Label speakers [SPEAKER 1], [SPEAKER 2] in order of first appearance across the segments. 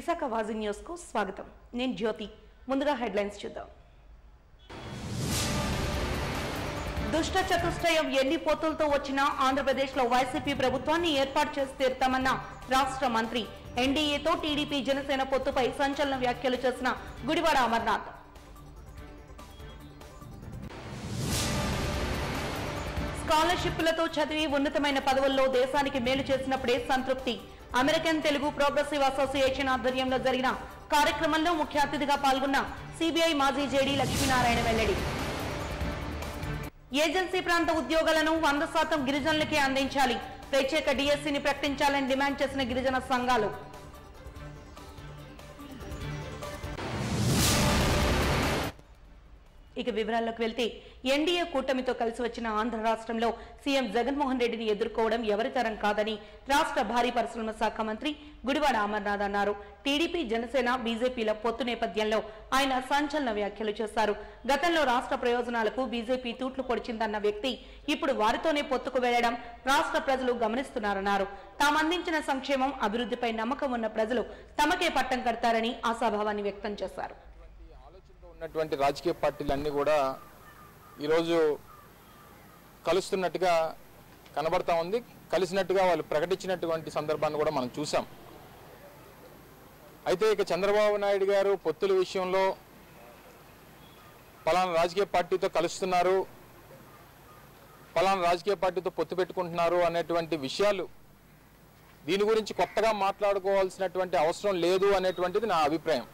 [SPEAKER 1] Visakha వాజీ news కు స్వాగతం. నేను జ్యోతి. ముందుగా హెడ్లైన్స్ చూద్దాం. దుష్ట చతుష్టయం ఎన్ని పొత్తులతో వచ్చినా ఆంధ్రప్రదేశ్లో వైసీపీ ప్రభుత్వాన్ని ఏర్పాటు చేసి తీరుతామన్న రాష్ట్ర మంత్రి. ఎన్డీఏతో టీడీపీ జనసేన పొత్తుపై సంచలన వ్యాఖ్యలు చేసిన గుడివాడ అమర్నాథ్. స్కాలర్షిప్లతో చదివి ఉన్నతమైన పదవుల్లో దేశానికి మేలు చేసినప్పుడే సంతృప్తి. అమెరికన్ తెలుగు ప్రోగ్రెసివ్ అసోసియేషన్ ఆధ్వర్యంలో జరిగిన కార్యక్రమంలో ముఖ్య అతిథిగా పాల్గొన్న సిబిఐ మాజీ జేడీ లక్ష్మీనారాయణ వెల్లడి. ఏజెన్సీ ప్రాంత ఉద్యోగాలను 100% గిరిజనులకే అందించాలి. ప్రత్యేక డిఎస్సీని ప్రకటించాలని డిమాండ్ చేసిన గిరిజన సంఘాలు. ఇక వివరాల్లోకి వెళ్తే ఎన్డీఏ కూటమితో కలిసి వచ్చిన ఆంధ్ర రాష్ట్రంలో సీఎం జగన్మోహన్ రెడ్డిని ఎదుర్కోవడం ఎవరితరం కాదని రాష్ట్ర భారీ పరిశ్రమల శాఖ మంత్రి గుడివాడ అమర్నాథ్ అన్నారు. టీడీపీ జనసేన బీజేపీల పొత్తు నేపథ్యంలో ఆయన సంచలన వ్యాఖ్యలు చేశారు. గతంలో రాష్ట్ర ప్రయోజనాలకు బీజేపీ తూట్లు పొడిచిందన్న వ్యక్తి ఇప్పుడు వారితోనే పొత్తుకు వెళ్లడం రాష్ట్ర ప్రజలు గమనిస్తున్నారన్నారు. తామందించిన సంక్షేమం అభివృద్ధిపై నమ్మకం ఉన్న ప్రజలు తమకే పట్టం కడతారని ఆశాభావాన్ని వ్యక్తం చేశారు.
[SPEAKER 2] ఉన్నటువంటి రాజకీయ పార్టీలన్నీ కూడా ఈరోజు కలుస్తున్నట్టుగా కనబడతా ఉంది. కలిసినట్టుగా వాళ్ళు ప్రకటించినటువంటి సందర్భాన్ని కూడా మనం చూసాం. అయితే ఇక చంద్రబాబు నాయుడు గారు పొత్తుల విషయంలో పలానా రాజకీయ పార్టీతో కలుస్తున్నారు, పలానా రాజకీయ పార్టీతో పొత్తు పెట్టుకుంటున్నారు అనేటువంటి విషయాలు దీని గురించి కొత్తగా మాట్లాడుకోవాల్సినటువంటి అవసరం లేదు అనేటువంటిది నా అభిప్రాయం.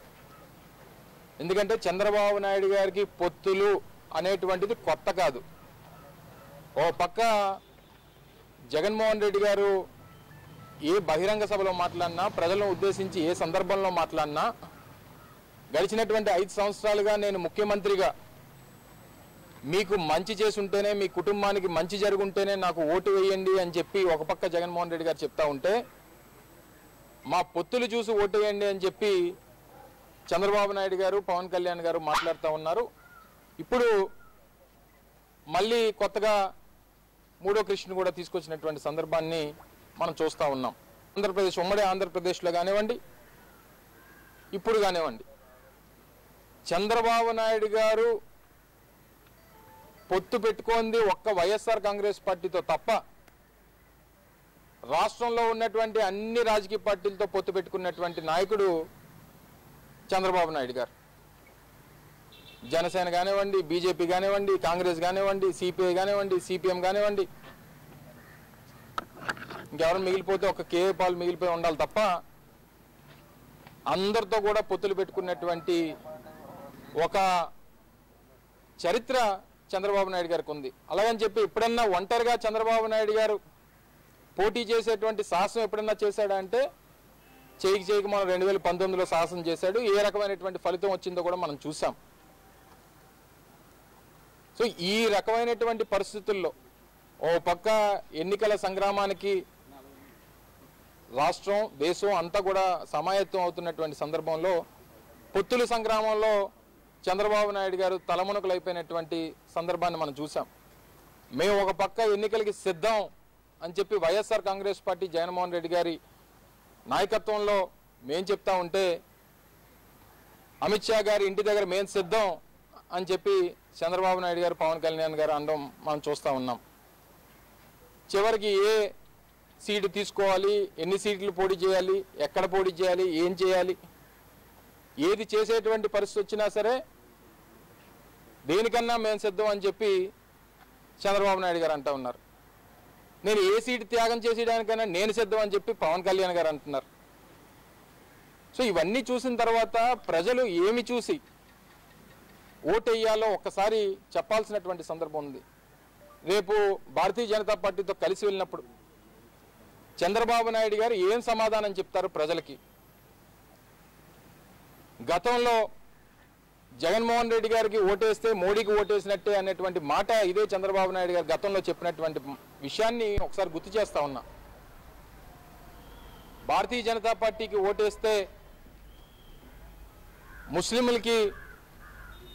[SPEAKER 2] ఎందుకంటే చంద్రబాబు నాయుడు గారికి పొత్తులు అనేటువంటిది కొత్త కాదు. ఓ పక్క జగన్మోహన్ రెడ్డి గారు ఏ బహిరంగ సభలో మాట్లాడినా, ప్రజలను ఉద్దేశించి ఏ సందర్భంలో మాట్లాడినా గడిచినటువంటి 5 సంవత్సరాలుగా నేను ముఖ్యమంత్రిగా మీకు మంచి చేసి ఉంటేనే, మీ కుటుంబానికి మంచి జరుగుంటేనే నాకు ఓటు వేయండి అని చెప్పి ఒక పక్క జగన్మోహన్ రెడ్డి గారు చెప్తా ఉంటే, మా పొత్తులు చూసి ఓటు వేయండి అని చెప్పి చంద్రబాబు నాయుడు గారు, పవన్ కళ్యాణ్ గారు మాట్లాడుతూ ఉన్నారు. ఇప్పుడు మళ్ళీ కొత్తగా మూడో కృష్ణ కూడా తీసుకొచ్చినటువంటి సందర్భాన్ని మనం చూస్తూ ఉన్నాం. ఆంధ్రప్రదేశ్, ఉమ్మడి ఆంధ్రప్రదేశ్లో కానివ్వండి, ఇప్పుడు కానివ్వండి, చంద్రబాబు నాయుడు గారు పొత్తు పెట్టుకుంది ఒక్క వైఎస్ఆర్ కాంగ్రెస్ పార్టీతో తప్ప రాష్ట్రంలో ఉన్నటువంటి అన్ని రాజకీయ పార్టీలతో పొత్తు పెట్టుకున్నటువంటి నాయకుడు చంద్రబాబు నాయుడు గారు. జనసేన కానివ్వండి, బీజేపీ కానివ్వండి, కాంగ్రెస్ కానివ్వండి, సిపిఐ కానివ్వండి, సిపిఎం కానివ్వండి, ఇంకెవరు మిగిలిపోతే ఒక కేఏ పాల్ మిగిలిపోయి ఉండాలి తప్ప అందరితో కూడా పొత్తులు పెట్టుకున్నటువంటి ఒక చరిత్ర చంద్రబాబు నాయుడు గారికి ఉంది. అలాగని చెప్పి ఎప్పుడన్నా ఒంటరిగా చంద్రబాబు నాయుడు గారు పోటీ చేసేటువంటి సాహసం ఎప్పుడన్నా చేశాడా అంటే చేయకి మనం 2019లో సాహసం చేశాడు. ఏ రకమైనటువంటి ఫలితం వచ్చిందో కూడా మనం చూసాం. సో ఈ రకమైనటువంటి పరిస్థితుల్లో ఓ పక్క ఎన్నికల సంగ్రామానికి రాష్ట్రం, దేశం అంతా కూడా సమాయత్తం అవుతున్నటువంటి సందర్భంలో పొత్తుల సంగ్రామంలో చంద్రబాబు నాయుడు గారు తలమునకలైపోయినటువంటి సందర్భాన్ని మనం చూసాం. మేము ఒక పక్క ఎన్నికలకి సిద్ధం అని చెప్పి వైఎస్ఆర్ కాంగ్రెస్ పార్టీ జగన్మోహన్ రెడ్డి గారి నాయకత్వంలో మేం చెప్తా ఉంటే, అమిత్ షా గారి ఇంటి దగ్గర మేం సిద్ధం అని చెప్పి చంద్రబాబు నాయుడు గారు, పవన్ కళ్యాణ్ గారు అనడం మనం చూస్తూ ఉన్నాం. చివరికి ఏ సీటు తీసుకోవాలి, ఎన్ని సీట్లు పోటీ చేయాలి, ఎక్కడ పోటీ చేయాలి, ఏం చేయాలి, ఏది చేసేటువంటి పరిస్థితి వచ్చినా సరే దేనికన్నా మేము సిద్ధం అని చెప్పి చంద్రబాబు నాయుడు గారు అంటూ ఉన్నారు. నేను ఏ సీటు త్యాగం చేసేయడానికైనా నేను సిద్ధం అని చెప్పి పవన్ కళ్యాణ్ గారు అంటున్నారు. సో ఇవన్నీ చూసిన తర్వాత ప్రజలు ఏమి చూసి ఓటేయాలో ఒక్కసారి చెప్పాల్సినటువంటి సందర్భం ఉంది. రేపు భారతీయ జనతా పార్టీతో కలిసి వెళ్ళినప్పుడు చంద్రబాబు నాయుడు గారు ఏం సమాధానం చెప్తారు ప్రజలకి? గతంలో జగన్మోహన్ రెడ్డి గారికి ఓటేస్తే మోడీకి ఓటేసినట్టే అనేటువంటి మాట ఇదే చంద్రబాబు నాయుడు గారు గతంలో చెప్పినటువంటి విషయాన్ని ఒకసారి గుర్తు చేస్తా ఉన్నా. భారతీయ జనతా పార్టీకి ఓటేస్తే ముస్లింలకి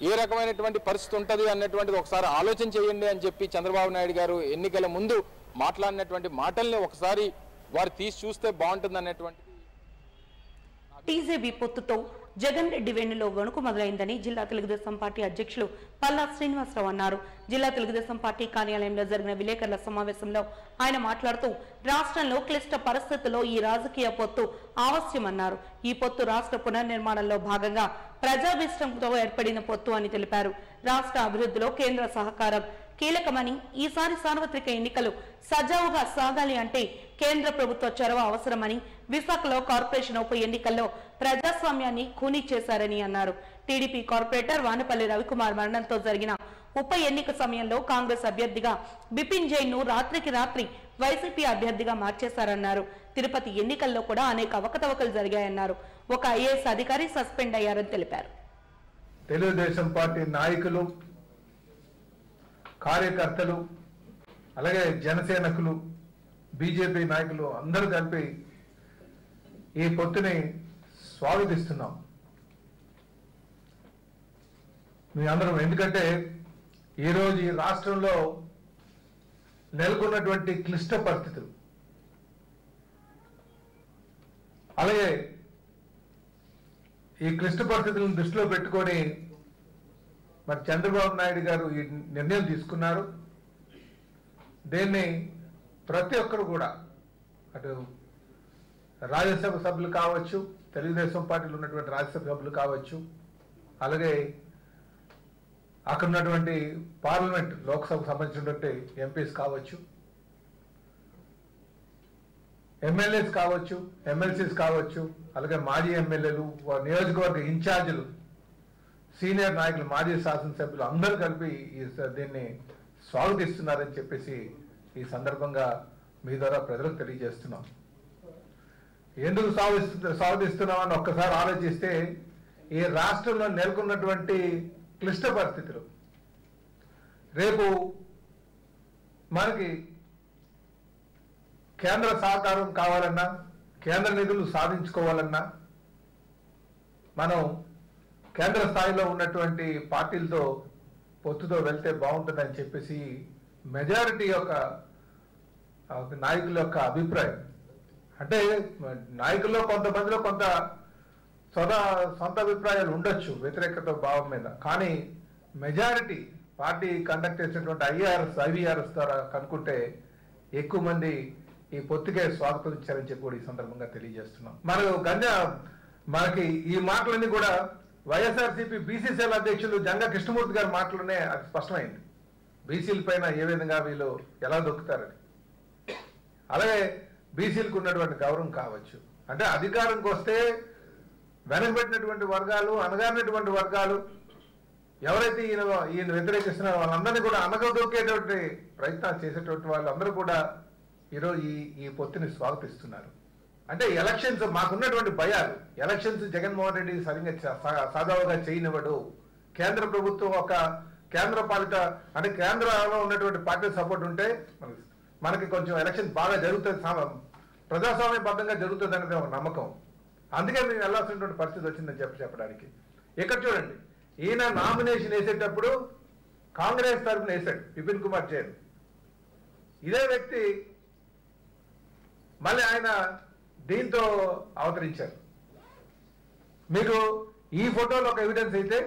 [SPEAKER 2] ఏ రకమైనటువంటి పరిస్థితి ఉంటుంది అన్నటువంటిది ఒకసారి ఆలోచన చేయండి అని చెప్పి చంద్రబాబు నాయుడు గారు ఎన్నికల ముందు మాట్లాడినటువంటి మాటల్ని ఒకసారి వారు తీసి చూస్తే బాగుంటుంది అనేటువంటిది నా
[SPEAKER 1] టీజేబీ పొత్తుతో జగన్ రెడ్డి వెన్నులో వణుకు మొదలైందని జిల్లా తెలుగుదేశం పార్టీ అధ్యక్షులు పల్లా శ్రీనివాసరావు అన్నారు. జిల్లా తెలుగుదేశం పార్టీ కార్యాలయంలో జరిగిన విలేకరుల సమావేశంలో ఆయన మాట్లాడుతూ రాష్ట్రంలో క్లిష్ట పరిస్థితుల్లో ఈ రాజకీయ పొత్తు ఆవశ్యమన్నారు. ఈ పొత్తు రాష్ట్ర పునర్నిర్మాణంలో భాగంగా ప్రజాభిష్టంతో ఏర్పడిన పొత్తు అని తెలిపారు. రాష్ట్ర అభివృద్ధిలో కేంద్ర సహకారం కీలకమని, ఈసారి సార్వత్రిక ఎన్నికలు సజావుగా సాగాలి అంటే కేంద్ర ప్రభుత్వ చొరవ అవసరమని, విశాఖలో కార్పొరేషన్ ఉప ఎన్నికల్లో ప్రజాస్వామ్యాన్ని ఖూనీ చేశారని అన్నారు. టీడీపీ కార్పొరేటర్ వానపల్లి రవికుమార్ మరణంతో జరిగిన ఉప ఎన్నిక సమయంలో కాంగ్రెస్ అభ్యర్థిగా బిపిన్ జైన్ ను రాత్రికి రాత్రి వైసీపీ అభ్యర్థిగా మార్చేశారన్నారు. తిరుపతి ఎన్నికల్లో కూడా అనేక అవకతవకలు జరిగాయన్నారు. ఒక ఐఏఎస్ అధికారి సస్పెండ్ అయ్యారని తెలిపారు.
[SPEAKER 3] తెలుగుదేశం పార్టీ నాయకులు, కార్యకర్తలు, అలాగే జనసేనకులు, బీజేపీ నాయకులు అందరూ కలిపి ఈ పొత్తుని స్వాగతిస్తున్నాం. మీ అందరం, ఎందుకంటే ఈరోజు ఈ రాష్ట్రంలో నెలకొన్నటువంటి క్లిష్ట పరిస్థితులు, అలాగే ఈ క్లిష్ట పరిస్థితులను దృష్టిలో పెట్టుకొని మరి చంద్రబాబు నాయుడు గారు ఈ నిర్ణయం తీసుకున్నారు. దీన్ని ప్రతి ఒక్కరు కూడా, అటు రాజ్యసభ సభ్యులు కావచ్చు, తెలుగుదేశం పార్టీలో ఉన్నటువంటి రాజ్యసభ సభ్యులు కావచ్చు, అలాగే అక్కడ ఉన్నటువంటి పార్లమెంట్ లోక్సభకు సంబంధించినటువంటి ఎంపీస్ కావచ్చు, ఎమ్మెల్యేస్ కావచ్చు, ఎమ్మెల్సీస్ కావచ్చు, అలాగే మాజీ ఎమ్మెల్యేలు, నియోజకవర్గ ఇన్ఛార్జీలు, సీనియర్ నాయకులు, మాజీ శాసనసభ్యులు అందరూ కలిపి దీన్ని స్వాగతిస్తున్నారని చెప్పేసి ఈ సందర్భంగా మీ ద్వారా ప్రజలకు తెలియజేస్తున్నాం. ఎందుకు స్వాగతిస్తున్నామని ఒక్కసారి ఆలోచిస్తే, ఈ రాష్ట్రంలో నెలకొన్నటువంటి క్లిష్ట పరిస్థితులు, రేపు మనకి కేంద్ర సహకారం కావాలన్నా, కేంద్ర నిధులు సాధించుకోవాలన్నా మనం కేంద్ర స్థాయిలో ఉన్నటువంటి పార్టీలతో పొత్తుతో వెళ్తే బాగుంటుందని చెప్పేసి మెజారిటీ యొక్క నాయకుల యొక్క అభిప్రాయం. అంటే నాయకుల్లో కొంతమందిలో కొంత సొంత అభిప్రాయాలు ఉండొచ్చు వ్యతిరేకత భావం మీద, కానీ మెజారిటీ పార్టీ కండక్ట్ చేసినటువంటి ఐవీఆర్ఎస్ ద్వారా కనుక్కుంటే ఎక్కువ మంది ఈ పొత్తుకే స్వాగతం ఇచ్చారని చెప్పి కూడా ఈ సందర్భంగా తెలియజేస్తున్నాం. మనకి ఈ మాటలన్నీ కూడా వైఎస్ఆర్సీపీ బీసీసీఎల్ అధ్యక్షులు జంగా కృష్ణమూర్తి గారి మాటలోనే అది స్పష్టమైంది. బీసీల పైన ఏ విధంగా వీళ్ళు ఎలా దొక్కుతారని, అలాగే బీసీలకు ఉన్నటువంటి గౌరవం కావచ్చు. అంటే అధికారంకి వస్తే వెనకబెట్టినటువంటి వర్గాలు, అణగారినటువంటి వర్గాలు ఎవరైతే ఈయన వ్యతిరేకిస్తున్నారో వాళ్ళందరినీ కూడా అనగదొక్కేటువంటి ప్రయత్నాలు చేసేటువంటి వాళ్ళందరూ కూడా ఈరోజు ఈ పొత్తుని స్వాగతిస్తున్నారు. అంటే ఎలక్షన్స్, మాకున్నటువంటి భయాలు, ఎలక్షన్స్ జగన్మోహన్ రెడ్డి సరిగ్గా సాధావుగా చేయనివ్వడు, కేంద్ర ప్రభుత్వం ఒక కేంద్ర పాలిత, అంటే కేంద్రంలో ఉన్నటువంటి పార్టీ సపోర్ట్ ఉంటే మనకి కొంచెం ఎలక్షన్ బాగా జరుగుతుంది, ప్రజాస్వామ్యబద్ధంగా జరుగుతుంది అనేది ఒక నమ్మకం. అందుకే మేము వెళ్ళాల్సినటువంటి పరిస్థితి వచ్చిందని చెప్పడానికి. ఇక్కడ చూడండి, ఈయన నామినేషన్ వేసేటప్పుడు కాంగ్రెస్ తరఫున వేశాడు విపిన్ కుమార్ జైన్. ఇదే వ్యక్తి మళ్ళీ ఆయన దీంతో అవతరించారు. మీకు ఈ ఫోటోలో ఒక ఎవిడెన్స్ అయితే,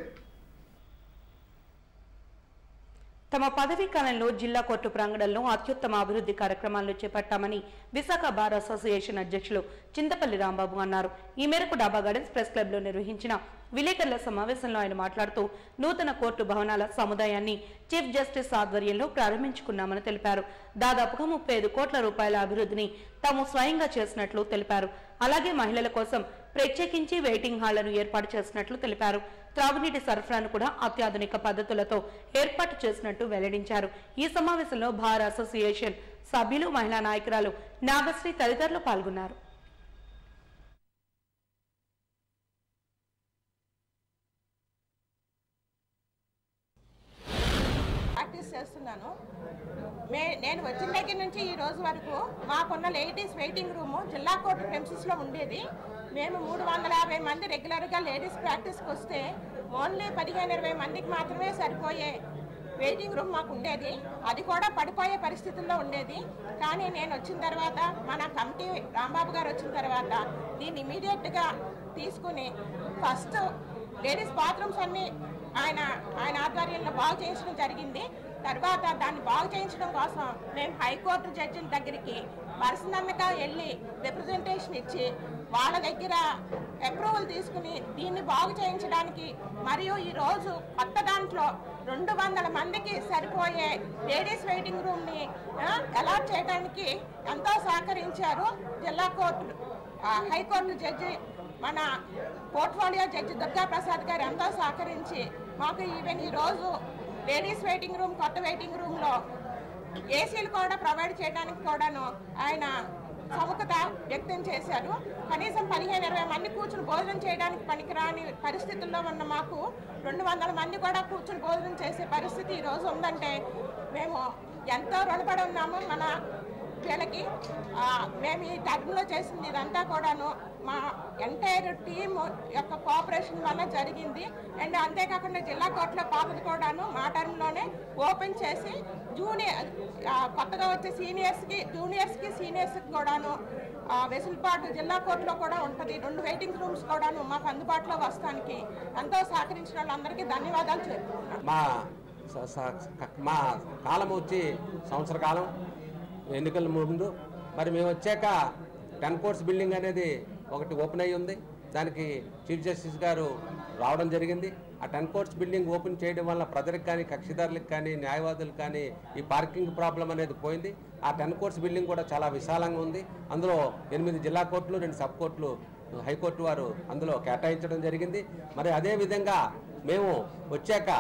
[SPEAKER 1] తమ పదవీ కాలంలో జిల్లా కోర్టు ప్రాంగణంలో అత్యుత్తమ అభివృద్ధి కార్యక్రమాలను చేపట్టామని విశాఖ బార్ అసోసియేషన్ అధ్యక్షులు చింతపల్లి రాంబాబు అన్నారు. ఈ మేరకు డాబా గార్డెన్స్ ప్రెస్ క్లబ్ లో నిర్వహించిన విలేకరుల సమావేశంలో ఆయన మాట్లాడుతూ నూతన కోర్టు భవనాల సముదాయాన్ని చీఫ్ జస్టిస్ ఆధ్వర్యంలో ప్రారంభించుకున్నామని తెలిపారు. దాదాపుగా 35 కోట్ల రూపాయల అభివృద్ధిని తాము స్వయంగా చేసినట్లు తెలిపారు. అలాగే మహిళల కోసం ప్రత్యేకించి వెయిటింగ్ హాళ్లను ఏర్పాటు చేసినట్లు తెలిపారు. త్రాగునీటి సరఫరాను కూడా అత్యాధునిక పద్ధతులతో ఏర్పాటు చేసినట్టు వెల్లడించారు. ఈ సమావేశంలో బార్ అసోసియేషన్ సభ్యులు, మహిళా నాయకురాలు నాగశ్రీ తదితరులు పాల్గొన్నారు.
[SPEAKER 4] చేస్తున్నాను. నేను వచ్చిన దగ్గర నుంచి ఈ రోజు వరకు మాకున్న లేడీస్ వెయిటింగ్ రూము జిల్లా కోర్టు ప్రెమిసెస్లో ఉండేది. మేము 350 మంది రెగ్యులర్గా లేడీస్ ప్రాక్టీస్కి వస్తే ఓన్లీ 15-20 మందికి మాత్రమే సరిపోయే వెయిటింగ్ రూమ్ మాకు ఉండేది. అది కూడా పడిపోయే పరిస్థితుల్లో ఉండేది. కానీ నేను వచ్చిన తర్వాత, మన కమిటీ రాంబాబు గారు వచ్చిన తర్వాత దీన్ని ఇమీడియట్గా తీసుకుని ఫస్ట్ లేడీస్ బాత్రూమ్స్ అన్ని ఆయన ఆధ్వర్యంలో బాగు చేయించడం జరిగింది. తర్వాత దాన్ని బాగు చేయించడం కోసం మేము హైకోర్టు జడ్జిల దగ్గరికి పర్సనల్గా వెళ్ళి రిప్రజెంటేషన్ ఇచ్చి వాళ్ళ దగ్గర అప్రూవల్ తీసుకుని దీన్ని బాగు చేయించడానికి మరియు ఈరోజు కొత్త దాంట్లో 200 మందికి సరిపోయే లేడీస్ వెయిటింగ్ రూమ్ని అలాట్ చేయడానికి ఎంతో సహకరించారు జిల్లా కోర్టు హైకోర్టు జడ్జి మన పోర్ట్ఫోలియో జడ్జి దుర్గా ప్రసాద్ గారు ఎంతో సహకరించి మాకు ఈవెన్ ఈరోజు లేడీస్ వెయిటింగ్ రూమ్ కొత్త వెయిటింగ్ రూమ్లో ఏసీలు కూడా ప్రొవైడ్ చేయడానికి కూడాను ఆయన సముఖత వ్యక్తం చేశారు. కనీసం 15-20 మంది కూర్చుని భోజనం చేయడానికి పనికిరాని పరిస్థితుల్లో ఉన్న మాకు 200 మంది కూడా కూర్చుని భోజనం చేసే పరిస్థితి ఈరోజు ఉందంటే మేము ఎంతో రుణపడి ఉన్నాము మన వీళ్ళకి. మేము ఈ టర్మ్లో చేసింది ఇదంతా కూడాను మా ఎంటైర్ టీమ్ యొక్క కోఆపరేషన్ వల్ల జరిగింది. అండ్ అంతేకాకుండా జిల్లా కోర్టులో పాపది కూడాను మా టర్మ్లోనే ఓపెన్ చేసి కొత్తగా వచ్చే జూనియర్స్కి సీనియర్స్కి కూడాను వెసులుబాటు జిల్లా కోర్టులో కూడా ఉంటుంది. 2 వెయిటింగ్ రూమ్స్ కూడాను మాకు అందుబాటులో వస్తానికి ఎంతో సహకరించిన వాళ్ళందరికీ ధన్యవాదాలు చెప్తున్నాను.
[SPEAKER 5] మా కాలం వచ్చి సంవత్సర కాలం ఎన్నికల ముందు మరి మేము వచ్చాక 10 కోర్స్ బిల్డింగ్ అనేది ఒకటి ఓపెన్ అయ్యి ఉంది. దానికి చీఫ్ జస్టిస్ గారు రావడం జరిగింది. ఆ 10 కోర్స్ బిల్డింగ్ ఓపెన్ చేయడం వల్ల ప్రజలకు కానీ కక్షిదారులకు కానీ న్యాయవాదులకు కానీ ఈ పార్కింగ్ ప్రాబ్లం అనేది పోయింది. ఆ 10 కోర్స్ బిల్డింగ్ కూడా చాలా విశాలంగా ఉంది. అందులో 8 జిల్లా కోర్టులు 2 సబ్ కోర్టులు హైకోర్టు వారు అందులో కేటాయించడం జరిగింది. మరి అదేవిధంగా మేము వచ్చాక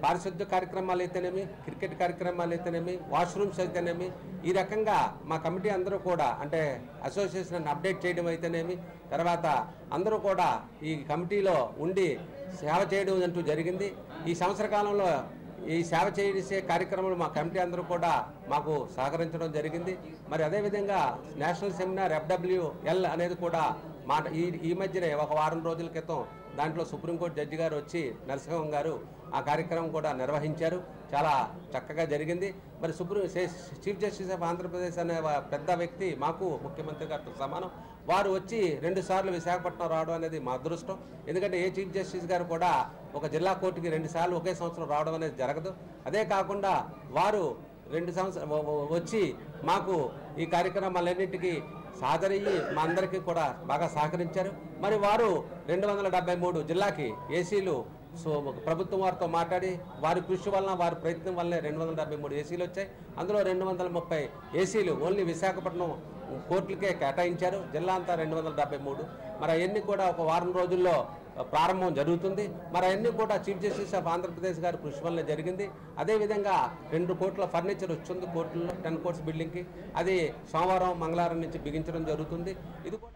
[SPEAKER 5] పారిశుద్ధ్య కార్యక్రమాలు అయితేనేమి, క్రికెట్ కార్యక్రమాలు అయితేనేమి, వాష్రూమ్స్ అయితేనేమి, ఈ రకంగా మా కమిటీ అందరూ కూడా అంటే అసోసియేషన్ అప్డేట్ చేయడం అయితేనేమి, తర్వాత అందరూ కూడా ఈ కమిటీలో ఉండి సేవ చేయడం అంటూ జరిగింది. ఈ సంవత్సర కాలంలో ఈ సేవ చేసే కార్యక్రమాలు మా కమిటీ అందరూ కూడా మాకు సహకరించడం జరిగింది. మరి అదేవిధంగా నేషనల్ సెమినార్ FWL అనేది కూడా మా ఈ మధ్యనే ఒక వారం రోజుల క్రితం దాంట్లో సుప్రీంకోర్టు జడ్జి గారు వచ్చి నరసింహం గారు ఆ కార్యక్రమం కూడా నిర్వహించారు. చాలా చక్కగా జరిగింది. మరి చీఫ్ జస్టిస్ ఆఫ్ ఆంధ్రప్రదేశ్ అనే పెద్ద వ్యక్తి మాకు ముఖ్యమంత్రి గారితో సమానం. వారు వచ్చి 2 సార్లు విశాఖపట్నం రావడం అనేది మా అదృష్టం. ఎందుకంటే ఏ చీఫ్ జస్టిస్ గారు కూడా ఒక జిల్లా కోర్టుకి 2 సార్లు ఒకే సంవత్సరం రావడం అనేది జరగదు. అదే కాకుండా వారు 2 సంవత్సరాలు వచ్చి మాకు ఈ కార్యక్రమాలన్నింటికీ హాజరయ్యి మా అందరికీ కూడా బాగా సహకరించారు. మరి వారు 273 జిల్లాకి ఏసీలు ప్రభుత్వం వారితో మాట్లాడి వారి కృషి వలన వారి ప్రయత్నం వల్లనే 273 ఏసీలు వచ్చాయి. అందులో 230 ఏసీలు ఓన్లీ విశాఖపట్నం కోర్టులకే కేటాయించారు. జిల్లా అంతా 273. మరి అవన్నీ కూడా ఒక వారం రోజుల్లో ప్రారంభం జరుగుతుంది. మరి అవన్నీ కూడా చీఫ్ జస్టిస్ ఆఫ్ ఆంధ్రప్రదేశ్ గారి కృషి వల్లనే జరిగింది. అదేవిధంగా 2 కోట్ల ఫర్నిచర్ వచ్చింది కోర్టుల్లో 10 కోర్స్ బిల్డింగ్కి. అది సోమవారం మంగళవారం నుంచి బిగించడం జరుగుతుంది. ఇది కూడా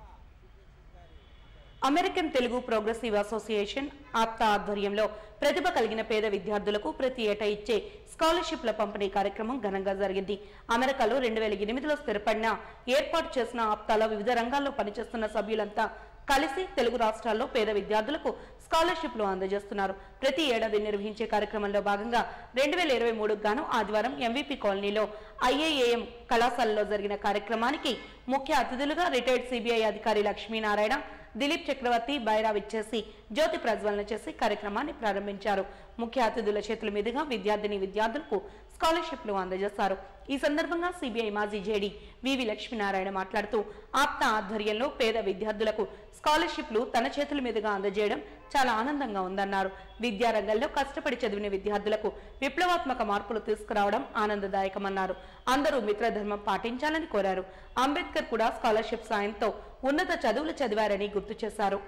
[SPEAKER 1] American Telugu progressive association APTA ఆధ్వర్యంలో ప్రతిభ కలిగిన పేద విద్యార్థులకు ప్రతి ఏటా ఇచ్చే స్కాలర్షిప్ల పంపిణీ కార్యక్రమం ఘనంగా జరిగింది. అమెరికాలో 2008లో స్థిరపడిన ఏర్పాటు చేసిన ఆప్తాలో వివిధ రంగాల్లో పనిచేస్తున్న సభ్యులంతా కలిసి తెలుగు రాష్ట్రాల్లో పేద విద్యార్థులకు స్కాలర్షిప్లు అందజేస్తున్నారు. ప్రతి ఏడాది నిర్వహించే కార్యక్రమంలో భాగంగా 2023 గాను ఆదివారం MVP కాలనీలో IIAM కళాశాలలో జరిగిన కార్యక్రమానికి ముఖ్య అతిథులుగా రిటైర్డ్ CBI అధికారి లక్ష్మీనారాయణ, దిలీప్ చక్రవర్తి, బైరా విచ్చేసి జ్యోతి ప్రజ్వలన చేసి కార్యక్రమాన్ని ప్రారంభించారు. ముఖ్య అతిథుల చేతుల మీదుగా విద్యార్థులకు స్కాలర్షిప్లు అందజేశారు. ఈ సందర్భంగా CBI మాజీ జేడీ వివి లక్ష్మీనారాయణ మాట్లాడుతూ ఆప్తా ఆధ్వర్యంలో పేద విద్యార్థులకు స్కాలర్షిప్లు తన చేతుల మీదుగా అందజేయడం చాలా ఆనందంగా ఉందన్నారు. విద్యారంగంలో కష్టపడి చదివిన విద్యార్థులకు విప్లవాత్మక మార్పులు తీసుకురావడం ఆనందదాయకమన్నారు. అందరూ మిత్రధర్మం పాటించాలని కోరారు. అంబేద్కర్ కూడా స్కాలర్షిప్ సాయంతో ఉన్నత చదువులు చదివారని గుర్తు చేశారు.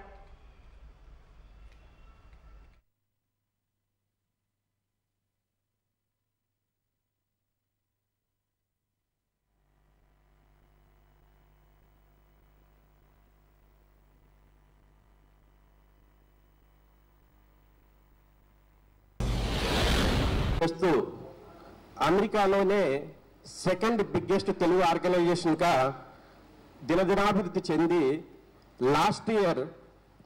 [SPEAKER 6] అమెరికాలోనే సెకండ్ బిగ్గెస్ట్ తెలుగు ఆర్గనైజేషన్గా దినదినాభివృద్ధి చెంది లాస్ట్ ఇయర్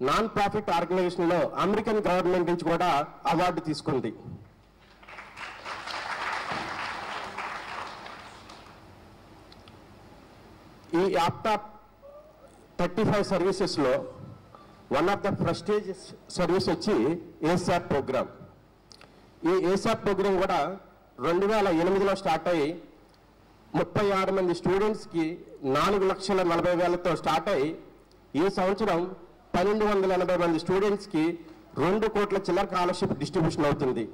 [SPEAKER 6] నాన్ ప్రాఫిట్ ఆర్గనైజేషన్లో అమెరికన్ గవర్నమెంట్ నుంచి కూడా అవార్డు తీసుకుంది. ఈ ఆప్టా 35 సర్వీసెస్లో one of the prestige service వచ్చి ఏసాప్ ప్రోగ్రామ్. ఈ ఏసాప్ ప్రోగ్రామ్ కూడా 2008లో స్టార్ట్ అయ్యి 36 మంది స్టూడెంట్స్కి 4,40,000తో స్టార్ట్ అయ్యి ఈ సంవత్సరం 1,280 మంది స్టూడెంట్స్కి 2 కోట్ల చిల్లర స్కాలర్షిప్ డిస్ట్రిబ్యూషన్ అవుతుంది.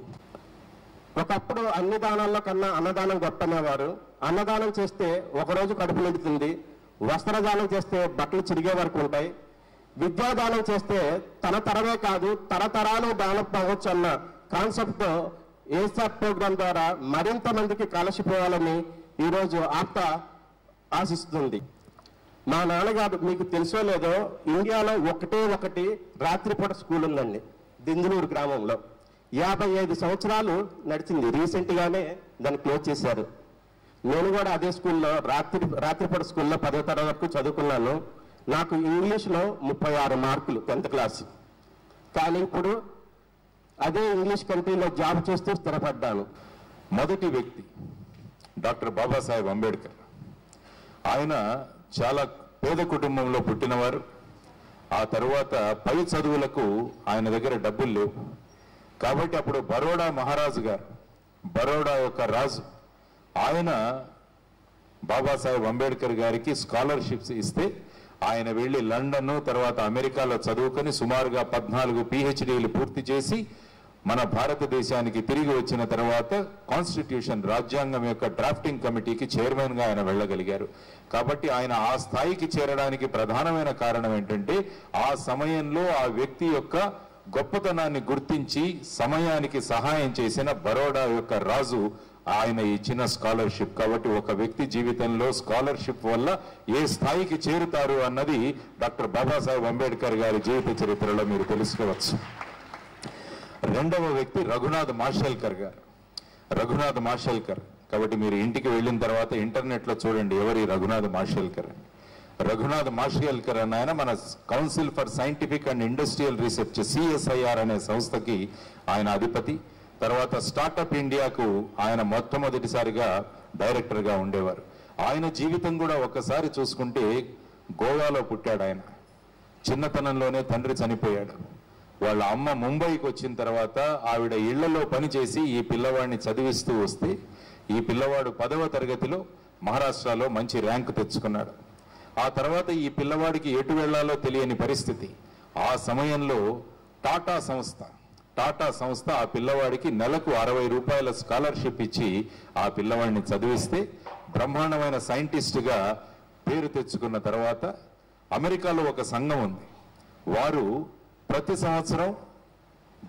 [SPEAKER 6] ఒకప్పుడు అన్ని దానాల్లో కన్నా అన్నదానం గొప్పనేవారు. అన్నదానం చేస్తే ఒకరోజు కడుపు నిండుతుంది, వస్త్రదానం చేస్తే బట్టలు చిరిగే వరకు ఉంటాయి, విద్యాదానం చేస్తే తన తరమే కాదు తరతరాలు దానం అవ్వచ్చు అన్న కాన్సెప్ట్తో ఏసాప్ ప్రోగ్రాం ద్వారా మరింత మందికి స్కాలర్షిప్ ఇవ్వాలని ఈరోజు ఆప్త ఆశిస్తుంది. మా నాన్నగారు మీకు తెలుసో లేదో ఇండియాలో ఒకటి రాత్రిపూట స్కూల్ ఉందండి దిందులూరు గ్రామంలో. 55 సంవత్సరాలు నడిచింది. రీసెంట్గానే దాన్ని క్లోజ్ చేశారు. నేను కూడా అదే స్కూల్లో రాత్రిపూట స్కూల్లో 10వ తరగతి వరకు చదువుకున్నాను. నాకు ఇంగ్లీష్లో 36 మార్కులు 10th క్లాస్. కానీ ఇప్పుడు అదే ఇంగ్లీష్ కంట్రీలో జాబ్ చేస్తూ స్థిరపడ్డాను.
[SPEAKER 7] మొదటి వ్యక్తి డాక్టర్ బాబాసాహెబ్ అంబేద్కర్. ఆయన చాలా పేద కుటుంబంలో పుట్టినవారు. ఆ తరువాత పై చదువులకు ఆయన దగ్గర డబ్బులు లేవు. కాబట్టి అప్పుడు బరోడా మహారాజు గారు, బరోడా యొక్క రాజు, ఆయన బాబాసాహెబ్ అంబేద్కర్ గారికి స్కాలర్షిప్స్ ఇస్తే ఆయన వెళ్ళి లండన్ తర్వాత అమెరికాలో చదువుకొని సుమారుగా 14 PhDలు పూర్తి చేసి మన భారతదేశానికి తిరిగి వచ్చిన తర్వాత కాన్స్టిట్యూషన్ రాజ్యాంగం యొక్క డ్రాఫ్టింగ్ కమిటీకి చైర్మన్గా ఆయన వెళ్ళగలిగారు. కాబట్టి ఆయన ఆ స్థాయికి చేరడానికి ప్రధానమైన కారణం ఏంటంటే ఆ సమయంలో ఆ వ్యక్తి యొక్క గొప్పతనాన్ని గుర్తించి సమయానికి సహాయం చేసిన బరోడా యొక్క రాజు ఆయన ఇచ్చిన స్కాలర్షిప్. కాబట్టి ఒక వ్యక్తి జీవితంలో స్కాలర్షిప్ వల్ల ఏ స్థాయికి చేరుతారు అన్నది డాక్టర్ బాబాసాహెబ్ అంబేద్కర్ గారి జీవిత చరిత్రలో మీరు తెలుసుకోవచ్చు. రెండవ వ్యక్తి రఘునాథ్ మార్షల్కర్ గారు. రఘునాథ్ మార్షల్కర్ కాబట్టి మీరు ఇంటికి వెళ్ళిన తర్వాత ఇంటర్నెట్లో చూడండి ఎవరి రఘునాథ్ మార్షల్కర్ అని. రఘునాథ్ మార్షల్కర్ అన్న ఆయన మన council for scientific and industrial research CSIR అనే సంస్థకి ఆయన అధిపతి. తర్వాత స్టార్టప్ ఇండియాకు ఆయన మొట్టమొదటిసారిగా డైరెక్టర్గా ఉండేవారు. ఆయన జీవితం కూడా ఒక్కసారి చూసుకుంటే గోవాలో పుట్టాడు. ఆయన చిన్నతనంలోనే తండ్రి చనిపోయాడు. వాళ్ళ అమ్మ ముంబైకి వచ్చిన తర్వాత ఆవిడ ఇళ్లలో పనిచేసి ఈ పిల్లవాడిని చదివిస్తూ వస్తే ఈ పిల్లవాడు 10వ తరగతిలో మహారాష్ట్రలో మంచి ర్యాంకు తెచ్చుకున్నాడు. ఆ తర్వాత ఈ పిల్లవాడికి ఎటు వెళ్లాలో తెలియని పరిస్థితి. ఆ సమయంలో టాటా సంస్థ ఆ పిల్లవాడికి నెలకు 60 రూపాయల స్కాలర్షిప్ ఇచ్చి ఆ పిల్లవాడిని చదివిస్తే బ్రహ్మాండమైన సైంటిస్టుగా పేరు తెచ్చుకున్న తర్వాత అమెరికాలో ఒక సంఘం ఉంది. వారు ప్రతి సంవత్సరం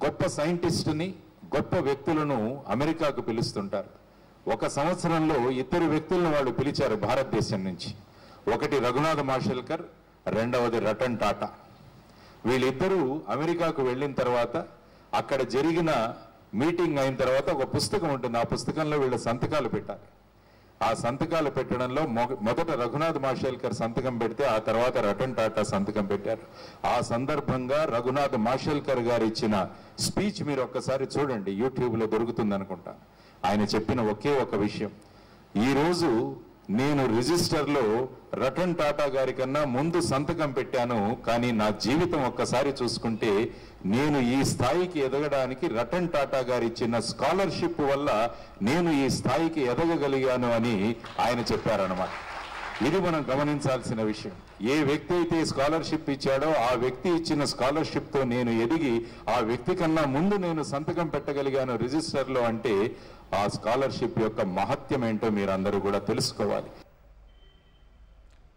[SPEAKER 7] గొప్ప సైంటిస్టుని గొప్ప వ్యక్తులను అమెరికాకు పిలుస్తుంటారు. ఒక సంవత్సరంలో 2 వ్యక్తులను వాళ్ళు పిలిచారు భారతదేశం నుంచి. ఒకటి రఘునాథ్ మార్షల్కర్, రెండవది రతన్ టాటా. వీళ్ళిద్దరూ అమెరికాకు వెళ్ళిన తర్వాత అక్కడ జరిగిన మీటింగ్ అయిన తర్వాత ఒక పుస్తకం ఉంటుంది. ఆ పుస్తకంలో వీళ్ళ సంతకాలు పెట్టాలి. ఆ సంతకాలు పెట్టడంలో మొదట రఘునాథ్ మార్షల్కర్ సంతకం పెడితే ఆ తర్వాత రతన్ టాటా సంతకం పెట్టారు. ఆ సందర్భంగా రఘునాథ్ మార్షల్కర్ గారు ఇచ్చిన స్పీచ్ మీరు ఒక్కసారి చూడండి, యూట్యూబ్లో దొరుకుతుంది అనుకుంటా. ఆయన చెప్పిన ఒకే ఒక విషయం, ఈరోజు నేను రిజిస్టర్లో రతన్ టాటా గారి కన్నా ముందు సంతకం పెట్టాను, కానీ నా జీవితం ఒక్కసారి చూసుకుంటే నేను ఈ స్థాయికి ఎదగడానికి రతన్ టాటా గారు ఇచ్చిన స్కాలర్షిప్ వల్ల నేను ఈ స్థాయికి ఎదగగలిగాను అని ఆయన చెప్పారన్నమాట. ఇది మనం గమనించాల్సిన విషయం. ఏ వ్యక్తి అయితే స్కాలర్షిప్ ఇచ్చాడో ఆ వ్యక్తి ఇచ్చిన స్కాలర్షిప్తో నేను ఎదిగి ఆ వ్యక్తి కన్నా ముందు నేను సంతకం పెట్టగలిగాను రిజిస్టర్లో అంటే ఆ స్కాలర్షిప్ యొక్క మహత్యం ఏంటో మీరందరూ కూడా తెలుసుకోవాలి.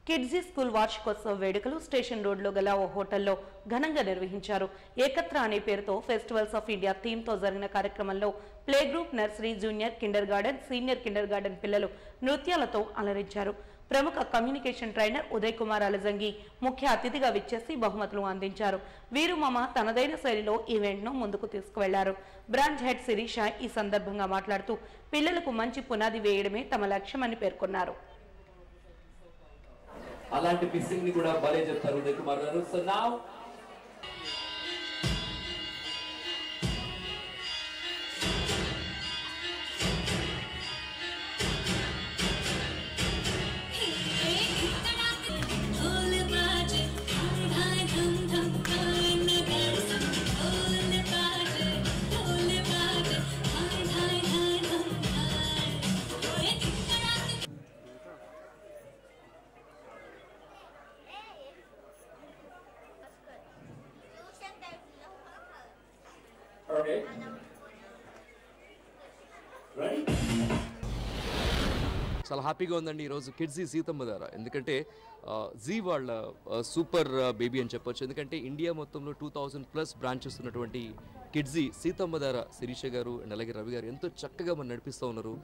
[SPEAKER 1] కిడ్జీ స్కూల్ వార్షికోత్సవ వేడుకలు స్టేషన్ రోడ్లో గల ఓ హోటల్లో ఘనంగా నిర్వహించారు. ఏకత్ర అనే పేరుతో ఫెస్టివల్స్ ఆఫ్ ఇండియా థీమ్తో జరిగిన కార్యక్రమంలో play group, nursery, junior Kinder garden, senior Kinder garden పిల్లలు నృత్యాలతో అలరించారు. ప్రముఖ కమ్యూనికేషన్ ట్రైనర్ ఉదయ్ కుమార్ అలజంగి ముఖ్య అతిథిగా విచ్చేసి బహుమతులు అందించారు. వీరుమామ తనదైన శైలిలో ఈవెంట్ను ముందుకు తీసుకువెళ్లారు. బ్రాంచ్ హెడ్ శిరీష ఈ సందర్భంగా మాట్లాడుతూ పిల్లలకు మంచి పునాది వేయడమే తమ లక్ష్యమని పేర్కొన్నారు.
[SPEAKER 8] అలాంటి పిస్సింగ్ ని కూడా భలే చెప్తారు ఉదయ్ కుమార్ గారు. సో నౌ
[SPEAKER 9] ढोल बाजे, धाम धाम धम धम
[SPEAKER 8] started. Ready?
[SPEAKER 9] చాలా హ్యాపీగా ఉందండి ఈరోజు కిడ్జీ సీతమ్మ ద్వారా. ఎందుకంటే జీ వాళ్ళ సూపర్ బేబీ అని చెప్పొచ్చు. ఎందుకంటే ఇండియా మొత్తంలో 2000+ బ్రాంచెస్ ఉన్నటువంటి కిడ్జీ సీతమ్మ ద్వారా శిరీష గారు అండ్ అలాగే రవి గారు ఎంతో చక్కగా మనం నడిపిస్తూ ఉన్నారు.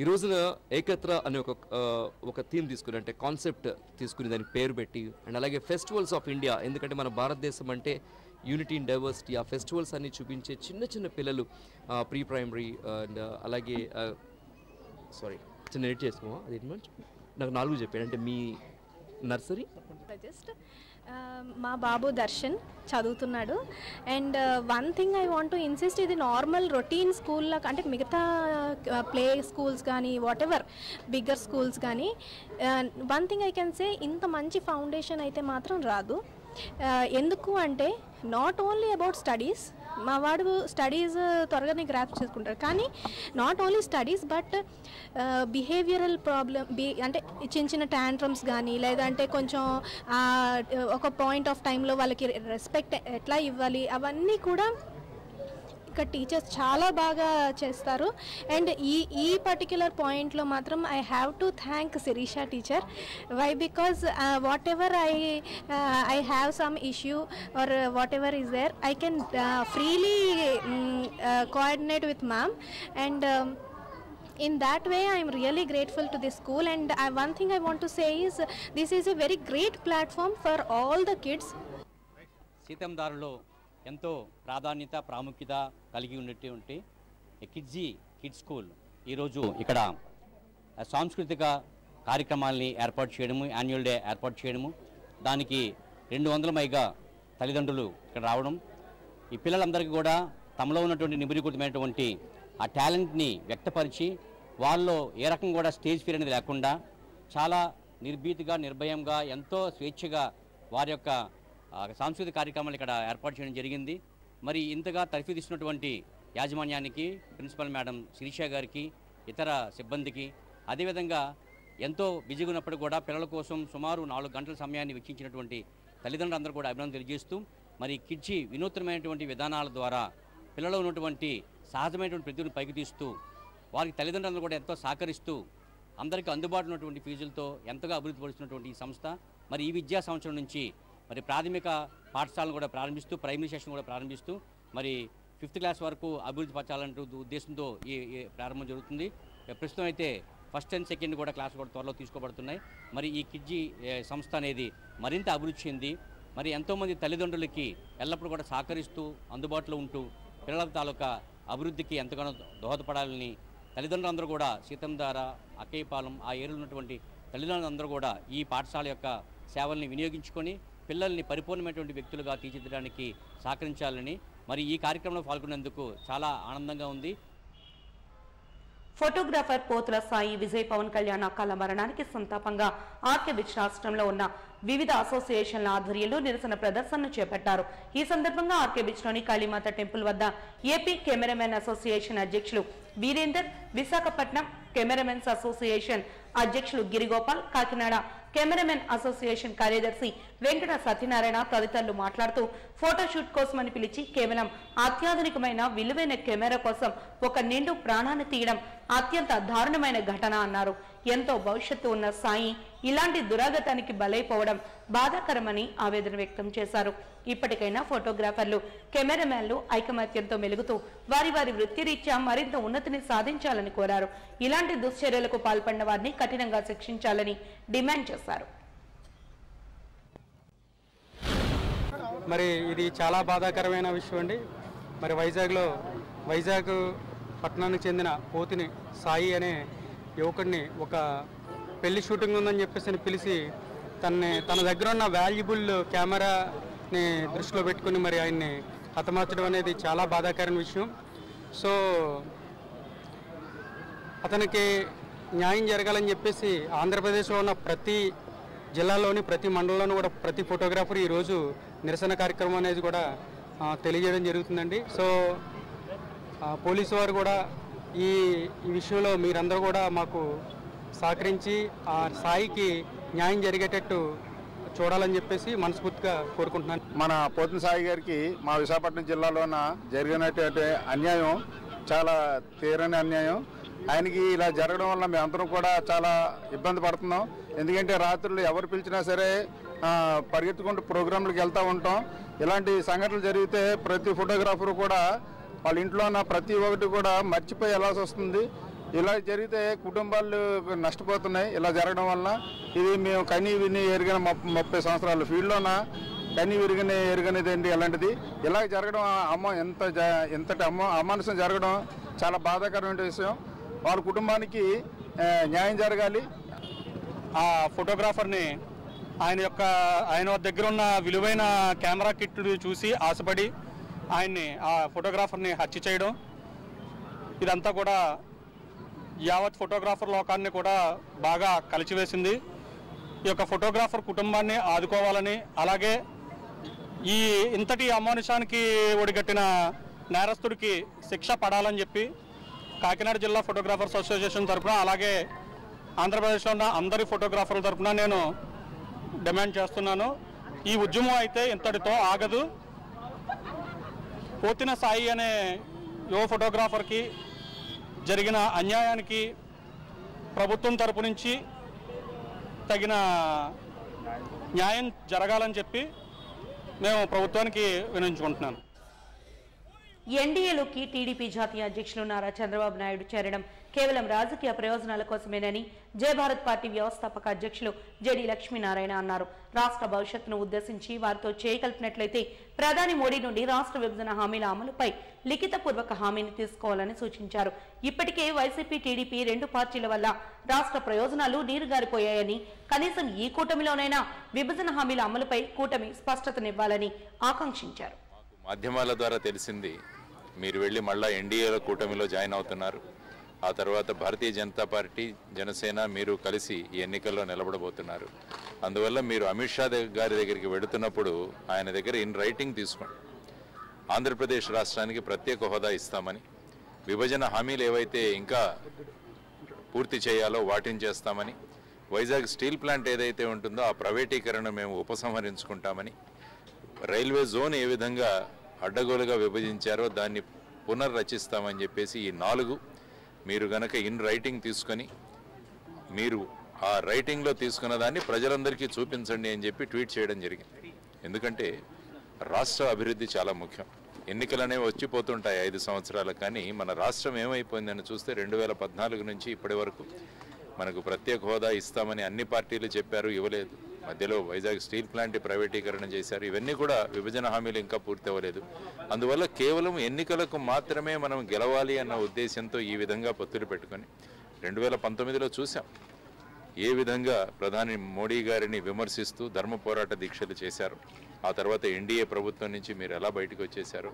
[SPEAKER 9] ఈ రోజున ఏకత్ర అనే ఒక థీమ్ తీసుకుని, అంటే కాన్సెప్ట్ తీసుకుని దానికి పేరు పెట్టి, అండ్ అలాగే ఫెస్టివల్స్ ఆఫ్ ఇండియా, ఎందుకంటే మన భారతదేశం అంటే యూనిటీ ఇన్ డైవర్సిటీ, ఆ ఫెస్టివల్స్ అన్ని చూపించే చిన్న చిన్న పిల్లలు ప్రీ ప్రైమరీ అండ్ అలాగే చిన్న ఎడిట్ చేసుకో, అది నాకు 4 చెప్పాడు. అంటే మీ నర్సరీ
[SPEAKER 10] జస్ట్ మా బాబు దర్శన్ చదువుతున్నాడు. And one thing I want to insist, ఇది నార్మల్ రొటీన్ స్కూల్లో అంటే మిగతా ప్లే స్కూల్స్ కానీ వాట్ ఎవర్ బిగ్గర్ స్కూల్స్ కానీ one thing I can say, ఇంత మంచి ఫౌండేషన్ అయితే మాత్రం రాదు. ఎందుకు అంటే నాట్ ఓన్లీ అబౌట్ స్టడీస్, మా వాడు స్టడీస్ త్వరగానే గ్రాప్ చేసుకుంటారు, కానీ not only studies but behavioural problem అంటే చిన్న చిన్న టాంట్రమ్స్ కానీ, లేదంటే కొంచెం ఒక పాయింట్ ఆఫ్ టైంలో వాళ్ళకి రెస్పెక్ట్ ఎట్లా ఇవ్వాలి, అవన్నీ కూడా ఇక్కడ టీచర్స్ చాలా బాగా చేస్తారు. అండ్ ఈ పర్టిక్యులర్ పాయింట్లో మాత్రం I have to thank Sirisha teacher. Why? Because whatever I have some issue or whatever is there, I can freely coordinate with ma'am. And in that way I am really grateful to this school. And one thing I want to say is this is a very great platform for all the kids.
[SPEAKER 11] సీతం దారులో ఎంతో ప్రాధాన్యత ప్రాముఖ్యత కలిగి ఉన్నటువంటి kids school ఈరోజు ఇక్కడ సాంస్కృతిక కార్యక్రమాలని ఏర్పాటు చేయడము, యాన్యువల్ డే ఏర్పాటు చేయడము, దానికి 200 పైగా తల్లిదండ్రులు ఇక్కడ రావడం, ఈ పిల్లలందరికీ కూడా తమలో ఉన్నటువంటి నిబిడీకృతమైనటువంటి ఆ టాలెంట్ని వ్యక్తపరిచి వాళ్ళలో ఏ రకం కూడా స్టేజ్ ఫియర్ అనేది లేకుండా చాలా నిర్భీతిగా నిర్భయంగా ఎంతో స్వేచ్ఛగా వారి యొక్క సాంస్కృతిక కార్యక్రమాలు ఇక్కడ ఏర్పాటు చేయడం జరిగింది. మరి ఇంతగా తర్ఫీదిస్తున్నటువంటి యాజమాన్యానికి, ప్రిన్సిపల్ మేడం శిరీష గారికి, ఇతర సిబ్బందికి, అదేవిధంగా ఎంతో బిజీగా ఉన్నప్పుడు కూడా పిల్లల కోసం సుమారు 4 గంటల సమయాన్ని వెచ్చించినటువంటి తల్లిదండ్రులందరూ కూడా అభినందన తెలియజేస్తూ, మరి కిడ్జీ వినూత్నమైనటువంటి విధానాల ద్వారా పిల్లలు ఉన్నటువంటి సహజమైనటువంటి ప్రతిభను పైకి తీస్తూ వారికి తల్లిదండ్రులను కూడా ఎంతో సహకరిస్తూ అందరికీ అందుబాటులో ఉన్నటువంటి ఫీజులతో ఎంతగా అభివృద్ధి పరుస్తున్నటువంటి ఈ సంస్థ మరి ఈ విద్యా సంవత్సరం నుంచి మరి ప్రాథమిక పాఠశాలను కూడా ప్రారంభిస్తూ, ప్రైమరీ సెషన్ కూడా ప్రారంభిస్తూ మరి 5th క్లాస్ వరకు అభివృద్ధి పరచాలంటూ ఉద్దేశంతో ఈ ప్రారంభం జరుగుతుంది. ప్రస్తుతం అయితే 1st and 2nd కూడా క్లాస్ కూడా త్వరలో తీసుకోబడుతున్నాయి. మరి ఈ కిడ్జీ సంస్థ అనేది మరింత అభివృద్ధి చెంది మరి ఎంతోమంది తల్లిదండ్రులకి ఎల్లప్పుడూ కూడా సహకరిస్తూ అందుబాటులో ఉంటూ పిల్లల తాలూకా అభివృద్ధికి ఎంతగానో దోహదపడాలని తల్లిదండ్రులందరూ కూడా సీతం ద్వారా అక్కయ్యపాలెం ఆ ఏరియాలో ఉన్నటువంటి తల్లిదండ్రులందరూ కూడా ఈ పాఠశాల యొక్క సేవల్ని వినియోగించుకొని పిల్లల్ని పరిపూర్ణమైనటువంటి వ్యక్తులుగా తీర్చిదిద్దడానికి సహకరించాలని మరి ఈ కార్యక్రమంలో పాల్గొనేందుకు చాలా ఆనందంగా ఉంది.
[SPEAKER 1] ఫోటోగ్రాఫర్ పోతుల సాయి విజయ్ పవన్ కళ్యాణ్ అకాల మరణానికి సంతాపంగా ఆర్కే బీచ్ రాష్ట్రంలో ఉన్న వివిధ అసోసియేషన్ల ఆధ్వర్యంలో నిరసన ప్రదర్శనను చేపట్టారు. ఈ సందర్భంగా ఆర్కే బీచ్ లోని కాళీమాత టెంపుల్ వద్ద ఏపీ కెమెరామెన్ అసోసియేషన్ అధ్యక్షులు వీరేందర్, విశాఖపట్నం కెమెరామెన్స్ అసోసియేషన్ అధ్యక్షులు గిరిగోపాల్, కాకినాడ కెమెరామెన్ అసోసియేషన్ కార్యదర్శి వెంకట సత్యనారాయణ తదితరులు మాట్లాడుతూ ఫోటోషూట్ కోసమని పిలిచి కేవలం అత్యాధునికమైన విలువైన కెమెరా కోసం ఒక నిండు ప్రాణాన్ని తీయడం అత్యంత దారుణమైన ఘటన అన్నారు. ఎంతో భవిష్యత్తు ఉన్న సాయి ఇలాంటి దురాగతానికి బలైపోవడం బాధాకరమని ఆవేదన వ్యక్తం చేశారు. ఇప్పటికైనా ఫోటోగ్రాఫర్లు, కెమెరామెన్లు ఐకమత్యంతో మెలుగుతూ వారి వారి వృత్తిరీత్యా మరింత ఉన్నతిని సాధించాలని కోరారు. ఇలాంటి దుశ్చర్యలకు పాల్పడిన వారిని కఠినంగా శిక్షించాలని డిమాండ్ చేశారు.
[SPEAKER 12] మరి ఇది చాలా బాధాకరమైన విషయం అండి. మరి వైజాగ్ పట్టణానికి చెందిన పోతిని సాయి అనే యువకుడిని ఒక పెళ్లి షూటింగ్ ఉందని చెప్పేసి పిలిచి తన దగ్గర ఉన్న వాల్యుబుల్ కెమెరాని దృష్టిలో పెట్టుకుని మరి ఆయన్ని హతమార్చడం అనేది చాలా బాధాకరమైన విషయం. సో అతనికి న్యాయం జరగాలని చెప్పేసి ఆంధ్రప్రదేశ్లో ఉన్న ప్రతి జిల్లాలోని ప్రతి మండలంలోనూ కూడా ప్రతి ఫోటోగ్రాఫర్ ఈరోజు నిరసన కార్యక్రమం అనేది కూడా తెలియజేయడం జరుగుతుందండి. సో పోలీసు వారు కూడా ఈ విషయంలో మీరందరూ కూడా మాకు సహకరించి ఆ సాయికి న్యాయం జరిగేటట్టు చూడాలని చెప్పేసి మనస్ఫూర్తిగా కోరుకుంటున్నాను.
[SPEAKER 13] మన పోతిన సాయి గారికి మా విశాఖపట్నం జిల్లాలోన జరిగినటువంటి అన్యాయం చాలా తీరని అన్యాయం. ఆయనకి ఇలా జరగడం వల్ల మేమందరం కూడా చాలా ఇబ్బంది పడుతున్నాం. ఎందుకంటే రాత్రులు ఎవరు పిలిచినా సరే పరిగెత్తుకుంటూ ప్రోగ్రాంలకు వెళ్తూ ఉంటాం. ఇలాంటి సంఘటనలు జరిగితే ప్రతి ఫోటోగ్రాఫర్ కూడా వాళ్ళ ఇంట్లో ఉన్న ప్రతి ఒక్కటి కూడా మర్చిపోయి వెళ్ళాల్సి వస్తుంది. ఇలా జరిగితే కుటుంబాలు నష్టపోతున్నాయి. ఇలా జరగడం వల్ల ఇది మేము కనీ విని ఎరిగిన 30 సంవత్సరాల ఫీల్డ్లోన కనీ విరిగిన ఎరగనిదండి. అలాంటిది ఇలా జరగడం ఎంతటి అమానుషం జరగడం చాలా బాధాకరమైన విషయం. వాళ్ళ కుటుంబానికి న్యాయం జరగాలి.
[SPEAKER 12] ఆ ఫోటోగ్రాఫర్ని ఆయన దగ్గర ఉన్న విలువైన కెమెరా కిట్లు చూసి ఆశపడి ఆ ఫోటోగ్రాఫర్ని హత్య చేయడం, ఇదంతా కూడా యావత్ ఫోటోగ్రాఫర్ లోకాన్ని కూడా బాగా కలిచివేసింది. ఈ యొక్క ఫోటోగ్రాఫర్ కుటుంబాన్ని ఆదుకోవాలని, అలాగే ఇంతటి అమానుషానికి ఒడిగట్టిన నేరస్తుడికి శిక్ష పడాలని చెప్పి కాకినాడ జిల్లా ఫోటోగ్రాఫర్స్ అసోసియేషన్ తరఫున, అలాగే ఆంధ్రప్రదేశ్లో ఉన్న అందరి ఫోటోగ్రాఫర్ల తరఫున నేను డిమాండ్ చేస్తున్నాను. ఈ ఉద్యమం అయితే ఇంతటితో ఆగదు. పోతిన సాయి అనే యువ ఫోటోగ్రాఫర్కి జరిగిన అన్యాయానికి ప్రభుత్వం తరపు నుంచి తగిన న్యాయం జరగాలని చెప్పి మేము ప్రభుత్వానికి వినియోగించుకుంటున్నాను.
[SPEAKER 1] ఎన్డీఏలోకి టీడీపీ జాతీయ అధ్యక్షులు నారా చంద్రబాబు నాయుడు చేరడం కేవలం రాజకీయ ప్రయోజనాల కోసమేనని జయ భారత్ పార్టీ వ్యవస్థాపక అధ్యక్షులు జెడి లక్ష్మీనారాయణ అన్నారు. రాష్ట్ర భవిష్యత్తును ఉద్దేశించి వారితో చేయగలిపినట్లయితే ప్రధాని మోడీ నుండి రాష్ట్ర విభజన హామీల అమలుపై లిఖితపూర్వక హామీని తీసుకోవాలని సూచించారు. ఇప్పటికే వైసీపీ టీడీపీ 2 పార్టీల వల్ల రాష్ట్ర ప్రయోజనాలు నీరుగారిపోయాయని, కనీసం ఈ కూటమిలోనైనా విభజన హామీల అమలుపై కూటమి స్పష్టతనివ్వాలని ఆకాంక్షించారు.
[SPEAKER 7] మాధ్యమాల ద్వారా తెలిసింది, మీరు వెళ్ళి మళ్ళా ఎన్డీఏలో కూటమిలో జాయిన్ అవుతున్నారు. ఆ తర్వాత భారతీయ జనతా పార్టీ, జనసేన మీరు కలిసి ఈ ఎన్నికల్లో నిలబడబోతున్నారు. అందువల్ల మీరు అమిత్ షా గారి దగ్గరికి వెళుతున్నప్పుడు ఆయన దగ్గర ఇన్ రైటింగ్ తీసుకోండి. ఆంధ్రప్రదేశ్ రాష్ట్రానికి ప్రత్యేక హోదా ఇస్తామని, విభజన హామీలు ఏవైతే ఇంకా పూర్తి చేయాలో వాటిని చేస్తామని, వైజాగ్ స్టీల్ ప్లాంట్ ఏదైతే ఉంటుందో ఆ ప్రైవేటీకరణ మేము ఉపసంహరించుకుంటామని, రైల్వే జోన్ ఏ విధంగా అడ్డగోలుగా విభజించారో దాన్ని పునర్రచిస్తామని చెప్పేసి ఈ 4 మీరు గనక ఇన్ రైటింగ్ తీసుకొని మీరు ఆ రైటింగ్లో తీసుకున్న దాన్ని ప్రజలందరికీ చూపించండి అని చెప్పి ట్వీట్ చేయడం జరిగింది. ఎందుకంటే రాష్ట్ర అభివృద్ధి చాలా ముఖ్యం. ఎన్నికలు అనేవి వచ్చిపోతుంటాయి 5 సంవత్సరాలు, కానీ మన రాష్ట్రం ఏమైపోయిందని చూస్తే 2014 నుంచి ఇప్పటి వరకు మనకు ప్రత్యేక హోదా ఇస్తామని అన్ని పార్టీలు చెప్పారు, ఇవ్వలేదు. మధ్యలో వైజాగ్ స్టీల్ ప్లాంట్ ప్రైవేటీకరణ చేశారు. ఇవన్నీ కూడా విభజన హామీలు ఇంకా పూర్తి అవ్వలేదు. అందువల్ల కేవలం ఎన్నికలకు మాత్రమే మనం గెలవాలి అన్న ఉద్దేశంతో ఈ విధంగా పొత్తులు పెట్టుకొని 2019లో చూసాం ఏ విధంగా ప్రధాని మోడీ గారిని విమర్శిస్తూ ధర్మ పోరాట దీక్షలు చేశారు. ఆ తర్వాత ఎన్డీఏ ప్రభుత్వం నుంచి మీరు ఎలా బయటకు వచ్చేశారు.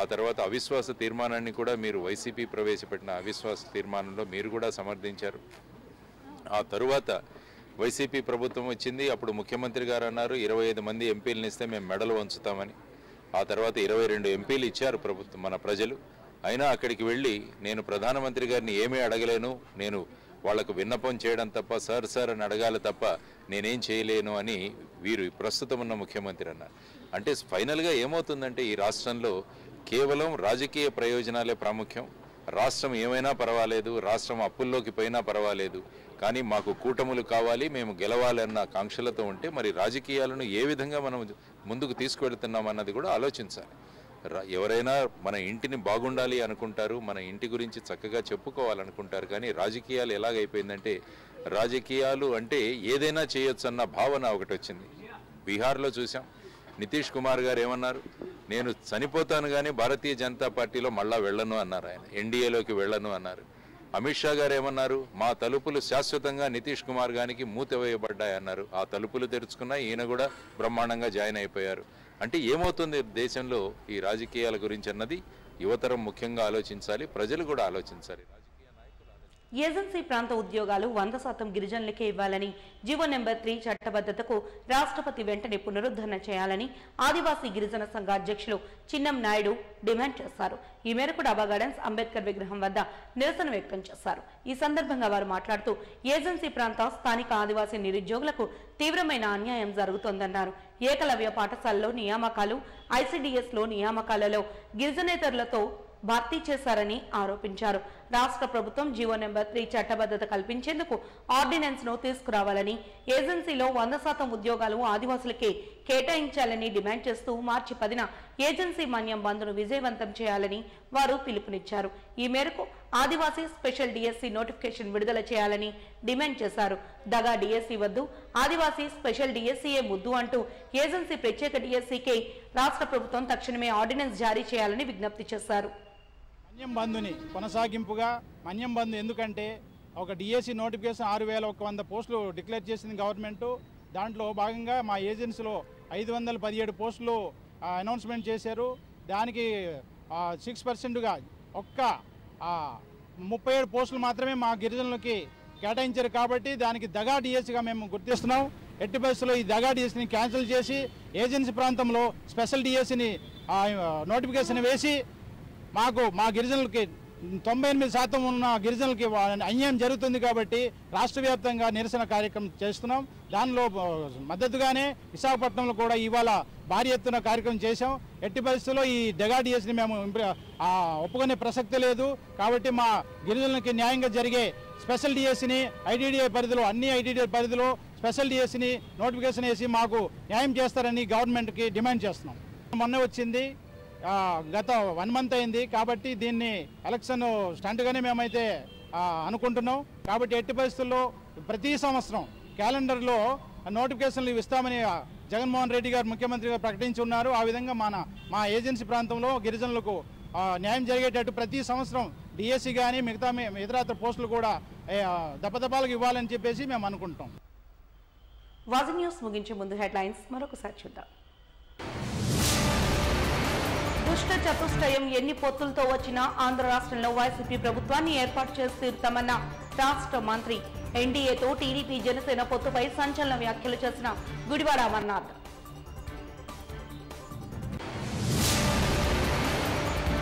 [SPEAKER 7] ఆ తర్వాత అవిశ్వాస తీర్మానాన్ని కూడా మీరు వైసీపీ ప్రవేశపెట్టిన అవిశ్వాస తీర్మానంలో మీరు కూడా సమర్థించారు. ఆ తరువాత వైసీపీ ప్రభుత్వం వచ్చింది. అప్పుడు ముఖ్యమంత్రి గారు అన్నారు 25 మంది ఎంపీలను ఇస్తే మేము మెడలు వంచుతామని. ఆ తర్వాత 22 ఎంపీలు ఇచ్చారు ప్రభుత్వం మన ప్రజలు. అయినా అక్కడికి వెళ్ళి నేను ప్రధానమంత్రి గారిని ఏమీ అడగలేను, నేను వాళ్లకు విన్నపం చేయడం తప్ప సార్ అని అడగాలి తప్ప నేనేం చేయలేను అని వీరు ప్రస్తుతం ఉన్న ముఖ్యమంత్రి అన్నారు. అంటే ఫైనల్గా ఏమవుతుందంటే ఈ రాష్ట్రంలో కేవలం రాజకీయ ప్రయోజనాలే ప్రాముఖ్యం. రాష్ట్రం ఏమైనా పర్వాలేదు, రాష్ట్రం అప్పుల్లోకి పోయినా పర్వాలేదు, కానీ మాకు కూటములు కావాలి, మేము గెలవాలి అన్న కాంక్షలతో ఉంటే మరి రాజకీయాలను ఏ విధంగా మనం ముందుకు తీసుకువెళ్తున్నాం అన్నది కూడా ఆలోచించాలి. ఎవరైనా మన ఇంటిని బాగుండాలి అనుకుంటారు, మన ఇంటి గురించి చక్కగా చెప్పుకోవాలనుకుంటారు, కానీ రాజకీయాలు ఎలాగైపోయిందంటే రాజకీయాలు అంటే ఏదైనా చేయొచ్చు అన్న భావన ఒకటి వచ్చింది. బీహార్లో చూసాం, నితీష్ కుమార్ గారు ఏమన్నారు, నేను చనిపోతాను కానీ భారతీయ జనతా పార్టీలో మళ్ళా వెళ్ళను అన్నారు. ఆయన ఎన్డీఏలోకి వెళ్ళను అన్నారు. అమిత్ షా గారు ఏమన్నారు, మా తలుపులు శాశ్వతంగా నితీష్ కుమార్ గారికి మూతవేయబడ్డాయన్నారు. ఆ తలుపులు తెరుచుకున్నా ఈయన కూడా బ్రహ్మాండంగా జాయిన్ అయిపోయారు. అంటే ఏమవుతుంది దేశంలో ఈ రాజకీయాల గురించి అన్నది యువతరం ముఖ్యంగా ఆలోచించాలి, ప్రజలు కూడా ఆలోచించాలి.
[SPEAKER 1] ఏజెన్సీ ప్రాంత ఉద్యోగాలు 100% గిరిజనులకే ఇవ్వాలని జీవో నెంబర్ 3 చట్టబద్ధతకు రాష్ట్రపతి వెంటనే పునరుద్ధరణ చేయాలని ఆదివాసీ గిరిజన సంఘ అధ్యక్షులు చిన్నం నాయుడు డిమాండ్ చేశారు. ఈ మేరకు డాబా గార్డెన్స్ అంబేద్కర్ విగ్రహం వద్ద నిరసన వ్యక్తం చేశారు. ఈ సందర్భంగా వారు మాట్లాడుతూ ఏజెన్సీ ప్రాంత స్థానిక ఆదివాసీ నిరుద్యోగులకు తీవ్రమైన అన్యాయం జరుగుతోందన్నారు. ఏకలవ్య పాఠశాలలో నియామకాలు, ఐసిడిఎస్ లో నియామకాలలో గిరిజనేతరులతో భర్తీ చేశారని ఆరోపించారు. రాష్ట్ర ప్రభుత్వం జీవో నెంబర్ 3 చట్టబద్ధత కల్పించేందుకు ఆర్డినెన్స్ ను తీసుకురావాలని, ఏజెన్సీలో 100% ఉద్యోగాలు ఆదివాసులకే కేటాయించాలని డిమాండ్ చేస్తూ మార్చి 10న ఏజెన్సీ మన్యం బంద్ను విజయవంతం చేయాలని వారు పిలుపునిచ్చారు. ఈ మేరకు ఆదివాసీ స్పెషల్ డిఎస్సి నోటిఫికేషన్ విడుదల చేయాలని డిమాండ్ చేశారు. దగా డిఎస్సి వద్దు, ఆదివాసీ స్పెషల్ డిఎస్సీఏ ముద్దు అంటూ ఏజెన్సీ ప్రత్యేక డిఎస్సీకే రాష్ట్ర ప్రభుత్వం తక్షణమే ఆర్డినెన్స్ జారీ చేయాలని విజ్ఞప్తి చేశారు.
[SPEAKER 14] మన్యం బంధుని కొనసాగింపుగా మన్యం బంధు ఎందుకంటే ఒక డిఎస్సి నోటిఫికేషన్ 6100 పోస్టులు డిక్లేర్ చేసింది గవర్నమెంటు. దాంట్లో భాగంగా మా ఏజెన్సీలో 517 పోస్టులు అనౌన్స్మెంట్ చేశారు. దానికి 6%గా ఒక్క 37 పోస్టులు మాత్రమే మా గిరిజనులకి కేటాయించారు. కాబట్టి దానికి దగా డిఎస్సిగా మేము గుర్తిస్తున్నాం. ఎట్టి పరిస్థితుల్లో ఈ దగా డిఎస్సిని క్యాన్సిల్ చేసి ఏజెన్సీ ప్రాంతంలో స్పెషల్ డిఎస్సిని నోటిఫికేషన్ వేసి మా గిరిజనులకి 98% ఉన్న గిరిజనులకి అన్యాయం జరుగుతుంది. కాబట్టి రాష్ట్ర వ్యాప్తంగా నిరసన కార్యక్రమం చేస్తున్నాం. దానిలో మద్దతుగానే విశాఖపట్నంలో కూడా ఇవాళ భారీ ఎత్తున కార్యక్రమం చేశాం. ఎట్టి పరిస్థితుల్లో ఈ దగా డిఎస్ని మేము ఒప్పుకునే ప్రసక్తి లేదు. కాబట్టి మా గిరిజనులకి న్యాయంగా జరిగే స్పెషల్ డిఎస్సిని ఐడిడిఐ పరిధిలో అన్ని ఐడిడిఐ పరిధిలో స్పెషల్ డిఎస్సిని నోటిఫికేషన్ వేసి మాకు న్యాయం చేస్తారని గవర్నమెంట్కి డిమాండ్ చేస్తున్నాం. మొన్న వచ్చింది, గత 1 మంత్ అయింది. కాబట్టి దీన్ని ఎలక్షన్ స్టంట్గానే మేమైతే అనుకుంటున్నాం. కాబట్టి ఎట్టి పరిస్థితుల్లో ప్రతి సంవత్సరం క్యాలెండర్లో నోటిఫికేషన్లు ఇస్తామని జగన్మోహన్ రెడ్డి గారు ముఖ్యమంత్రి గారు ప్రకటించి ఉన్నారు. ఆ విధంగా మా ఏజెన్సీ ప్రాంతంలో గిరిజనులకు న్యాయం జరిగేటట్టు ప్రతి సంవత్సరం డిఎస్సి కానీ మిగతా ఇతర పోస్టులు కూడా దపదపాలకు ఇవ్వాలని చెప్పేసి మేము అనుకుంటాం.
[SPEAKER 1] వాజీ న్యూస్ ముగించే ముందు హెడ్లైన్స్ మరొకసారి చూద్దాం. దుష్ట చతుష్టయం ఎన్ని పొత్తులతో వచ్చినా ఆంధ్ర రాష్ట్రంలో వైసీపీ ప్రభుత్వాన్ని ఏర్పాటు చేసి తీరుతామన్న రాష్ట్ర మంత్రి. ఎన్డీఏతో టీడీపీ జనసేన పొత్తుపై సంచలన వ్యాఖ్యలు చేసిన గుడివాడ అమర్నాథ్.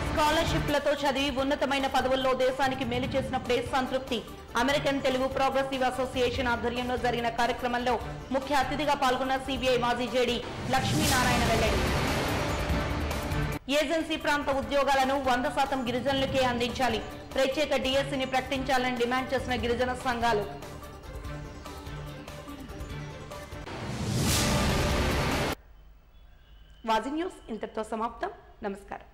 [SPEAKER 1] స్కాలర్షిప్లతో చదివి ఉన్నతమైన పదవుల్లో దేశానికి మేలు చేసినప్పుడే సంతృప్తి. అమెరికన్ తెలుగు ప్రోగ్రెసివ్ అసోసియేషన్ ఆధ్వర్యంలో జరిగిన కార్యక్రమంలో ముఖ్య అతిథిగా పాల్గొన్న సిబిఐ మాజీ జేడీ లక్ష్మీనారాయణ వెల్లడి. ఏజెన్సీ ప్రాంత ఉద్యోగాలను 100% గిరిజనులకే అందించాలి, ప్రత్యేక డిఎస్సిని ప్రకటించాలని డిమాండ్ చేసిన గిరిజన సంఘాలు. వాజీ న్యూస్ ఇంతటితో సమాప్తం. నమస్కారం.